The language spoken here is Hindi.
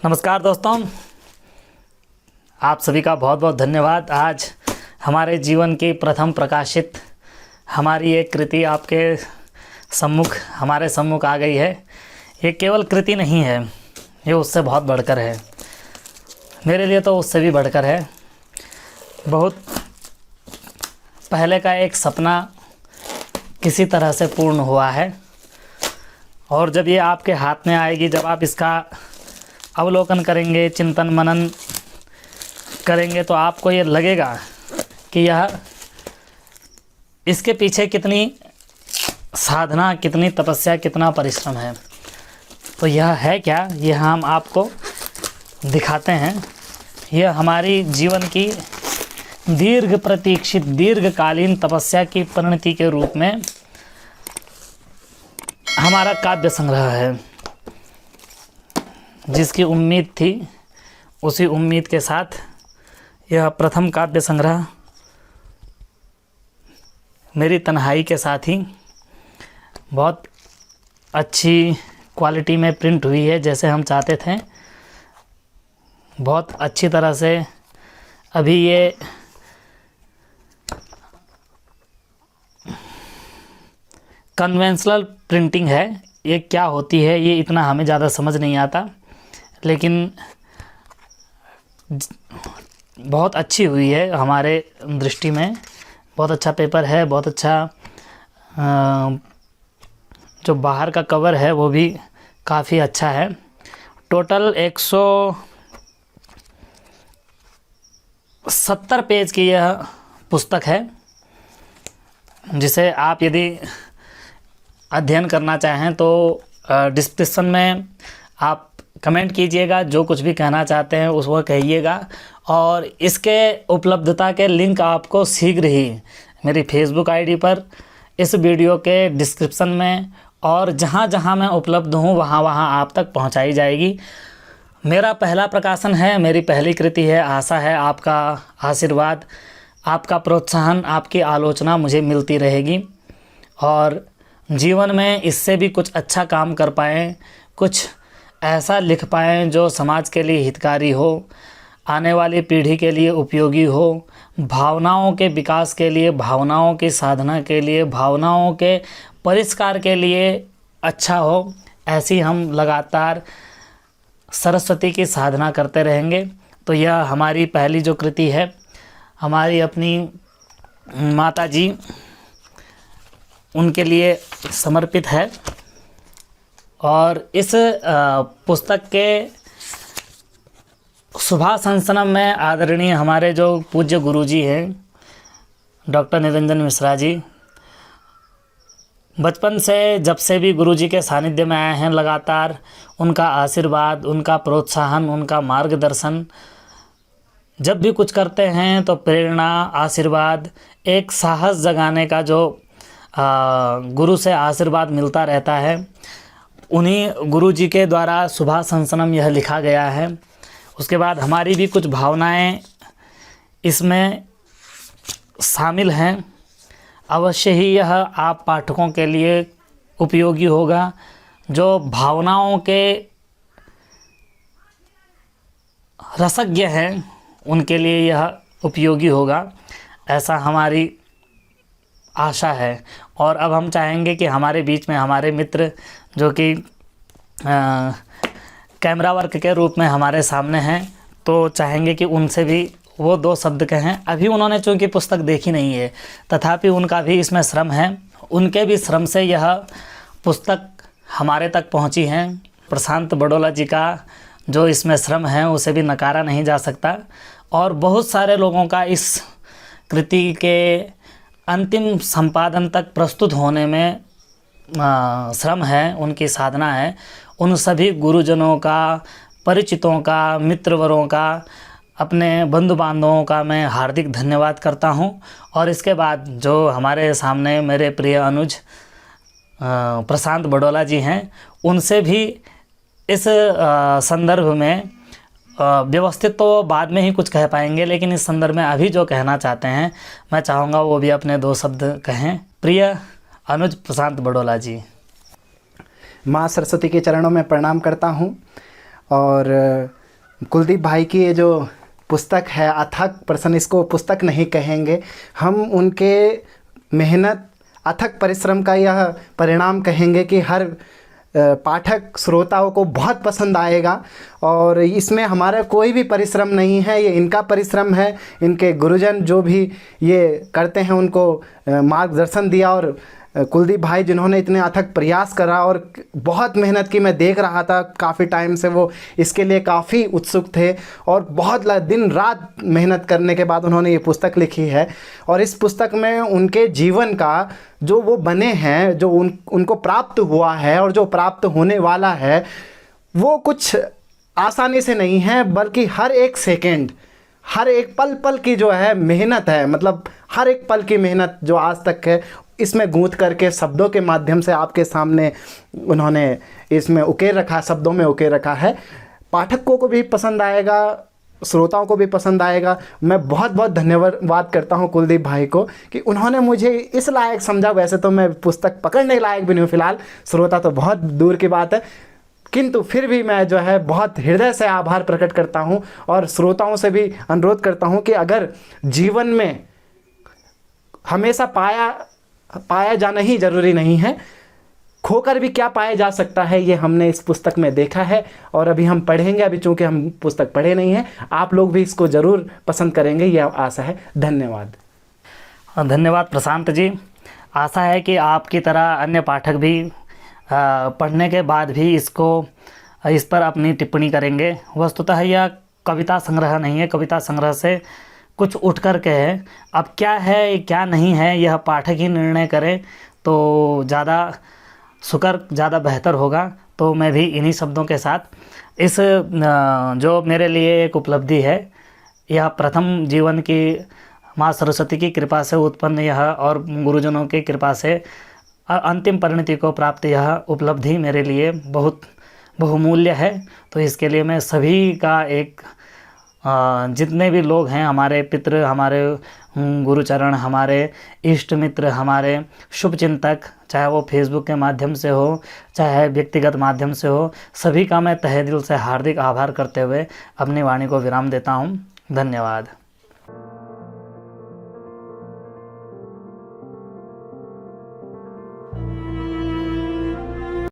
नमस्कार दोस्तों, आप सभी का बहुत बहुत धन्यवाद। आज हमारे जीवन की प्रथम प्रकाशित हमारी एक कृति आपके हमारे सम्मुख आ गई है। ये केवल कृति नहीं है, ये उससे बहुत बढ़कर है। मेरे लिए तो उससे भी बढ़कर है। बहुत पहले का एक सपना किसी तरह से पूर्ण हुआ है और जब ये आपके हाथ में आएगी, जब आप इसका अवलोकन करेंगे, चिंतन मनन करेंगे, तो आपको ये लगेगा कि यह इसके पीछे कितनी साधना, कितनी तपस्या, कितना परिश्रम है। तो यह है क्या, यह हम आपको दिखाते हैं। यह हमारी जीवन की दीर्घ प्रतीक्षित दीर्घकालीन तपस्या की परिणति के रूप में हमारा काव्य संग्रह है। जिसकी उम्मीद थी, उसी उम्मीद के साथ यह प्रथम काव्य संग्रह मेरी तन्हाई के साथ ही बहुत अच्छी क्वालिटी में प्रिंट हुई है, जैसे हम चाहते थे। बहुत अच्छी तरह से अभी ये कन्वेंशनल प्रिंटिंग है। ये क्या होती है, ये इतना हमें ज़्यादा समझ नहीं आता, लेकिन बहुत अच्छी हुई है हमारे दृष्टि में। बहुत अच्छा पेपर है, बहुत अच्छा जो बाहर का कवर है वो भी काफ़ी अच्छा है। टोटल 170 पेज की यह पुस्तक है, जिसे आप यदि अध्ययन करना चाहें तो डिस्क्रिप्शन में आप कमेंट कीजिएगा, जो कुछ भी कहना चाहते हैं उसको कहिएगा। और इसके उपलब्धता के लिंक आपको शीघ्र ही मेरी फेसबुक आईडी पर, इस वीडियो के डिस्क्रिप्शन में और जहाँ जहाँ मैं उपलब्ध हूँ वहाँ वहाँ आप तक पहुँचाई जाएगी। मेरा पहला प्रकाशन है, मेरी पहली कृति है। आशा है आपका आशीर्वाद, आपका प्रोत्साहन, आपकी आलोचना मुझे मिलती रहेगी और जीवन में इससे भी कुछ अच्छा काम कर पाएँ, कुछ ऐसा लिख पाएँ जो समाज के लिए हितकारी हो, आने वाली पीढ़ी के लिए उपयोगी हो, भावनाओं के विकास के लिए, भावनाओं की साधना के लिए, भावनाओं के परिष्कार के लिए अच्छा हो। ऐसी हम लगातार सरस्वती की साधना करते रहेंगे। तो यह हमारी पहली जो कृति है, हमारी अपनी माता जी, उनके लिए समर्पित है। और इस पुस्तक के शुभाशंसनम में आदरणीय हमारे जो पूज्य गुरुजी हैं, डॉक्टर निरंजन मिश्रा जी, बचपन से जब से भी गुरुजी के सानिध्य में आए हैं, लगातार उनका आशीर्वाद, उनका प्रोत्साहन, उनका मार्गदर्शन, जब भी कुछ करते हैं तो प्रेरणा, आशीर्वाद, एक साहस जगाने का जो गुरु से आशीर्वाद मिलता रहता है। उन्हीं गुरुजी के द्वारा शुभाशंसनम यह लिखा गया है। उसके बाद हमारी भी कुछ भावनाएं इसमें शामिल हैं। अवश्य ही यह आप पाठकों के लिए उपयोगी होगा। जो भावनाओं के रसज्ञ हैं उनके लिए यह उपयोगी होगा, ऐसा हमारी आशा है। और अब हम चाहेंगे कि हमारे बीच में हमारे मित्र जो कि कैमरा वर्क के रूप में हमारे सामने हैं, तो चाहेंगे कि उनसे भी वो दो शब्द कहें। अभी उन्होंने चूँकि पुस्तक देखी नहीं है, तथापि उनका भी इसमें श्रम है। उनके भी श्रम से यह पुस्तक हमारे तक पहुंची है। प्रशांत बडोला जी का जो इसमें श्रम है उसे भी नकारा नहीं जा सकता। और बहुत सारे लोगों का इस कृति के अंतिम संपादन तक प्रस्तुत होने में श्रम है, उनकी साधना है। उन सभी गुरुजनों का, परिचितों का, मित्रवरों का, अपने बंधु बांधवों का मैं हार्दिक धन्यवाद करता हूं। और इसके बाद जो हमारे सामने मेरे प्रिय अनुज प्रशांत बडोला जी हैं, उनसे भी इस संदर्भ में व्यवस्थित तो बाद में ही कुछ कह पाएंगे, लेकिन इस संदर्भ में अभी जो कहना चाहते हैं मैं चाहूँगा वो भी अपने दो शब्द कहें। प्रिय अनुज प्रशांत बडोला जी। माँ सरस्वती के चरणों में प्रणाम करता हूँ और कुलदीप भाई की ये जो पुस्तक है अथक प्रश्न, इसको पुस्तक नहीं कहेंगे, हम उनके मेहनत अथक परिश्रम का यह परिणाम कहेंगे कि हर पाठक श्रोताओं को बहुत पसंद आएगा। और इसमें हमारा कोई भी परिश्रम नहीं है, ये इनका परिश्रम है। इनके गुरुजन जो भी ये करते हैं उनको मार्गदर्शन दिया, और कुलदीप भाई जिन्होंने इतने अथक प्रयास करा और बहुत मेहनत की, मैं देख रहा था काफ़ी टाइम से वो इसके लिए काफ़ी उत्सुक थे और बहुत दिन रात मेहनत करने के बाद उन्होंने ये पुस्तक लिखी है। और इस पुस्तक में उनके जीवन का जो वो बने हैं, जो उनको प्राप्त हुआ है और जो प्राप्त होने वाला है, वो कुछ आसानी से नहीं है, बल्कि हर एक सेकेंड, हर एक पल पल की जो है मेहनत है, मतलब हर एक पल की मेहनत जो आज तक है इसमें गूंथ करके शब्दों के माध्यम से आपके सामने उन्होंने इसमें उकेर रखा, शब्दों में उकेर रखा है। पाठकों को भी पसंद आएगा, श्रोताओं को भी पसंद आएगा। मैं बहुत बहुत धन्यवाद करता हूं कुलदीप भाई को कि उन्होंने मुझे इस लायक समझा। वैसे तो मैं पुस्तक पकड़ने लायक भी नहीं हूँ फिलहाल, श्रोता तो बहुत दूर की बात है, किंतु फिर भी मैं जो है बहुत हृदय से आभार प्रकट करता हूं और श्रोताओं से भी अनुरोध करता हूं कि अगर जीवन में हमेशा पाया जाना ही जरूरी नहीं है, खोकर भी क्या पाया जा सकता है, ये हमने इस पुस्तक में देखा है और अभी हम पढ़ेंगे। अभी चूंकि हम पुस्तक पढ़े नहीं हैं, आप लोग भी इसको ज़रूर पसंद करेंगे, यह आशा है। धन्यवाद। धन्यवाद प्रशांत जी। आशा है कि आपकी तरह अन्य पाठक भी पढ़ने के बाद भी इस पर अपनी टिप्पणी करेंगे। वस्तुतः यह कविता संग्रह नहीं है, कविता संग्रह से कुछ उठ कर के है। अब क्या है क्या नहीं है यह पाठक ही निर्णय करें तो ज़्यादा सुकर, ज़्यादा बेहतर होगा। तो मैं भी इन्हीं शब्दों के साथ इस जो मेरे लिए एक उपलब्धि है, यह प्रथम जीवन की माँ सरस्वती की कृपा से उत्पन्न यह और गुरुजनों की कृपा से अंतिम परिणति को प्राप्त यह उपलब्धि मेरे लिए बहुत बहुमूल्य है। तो इसके लिए मैं सभी का जितने भी लोग हैं, हमारे पितृ, हमारे गुरुचरण, हमारे इष्ट मित्र, हमारे शुभचिंतक, चाहे वो फेसबुक के माध्यम से हो, चाहे व्यक्तिगत माध्यम से हो, सभी का मैं तहे दिल से हार्दिक आभार करते हुए अपनी वाणी को विराम देता हूँ। धन्यवाद।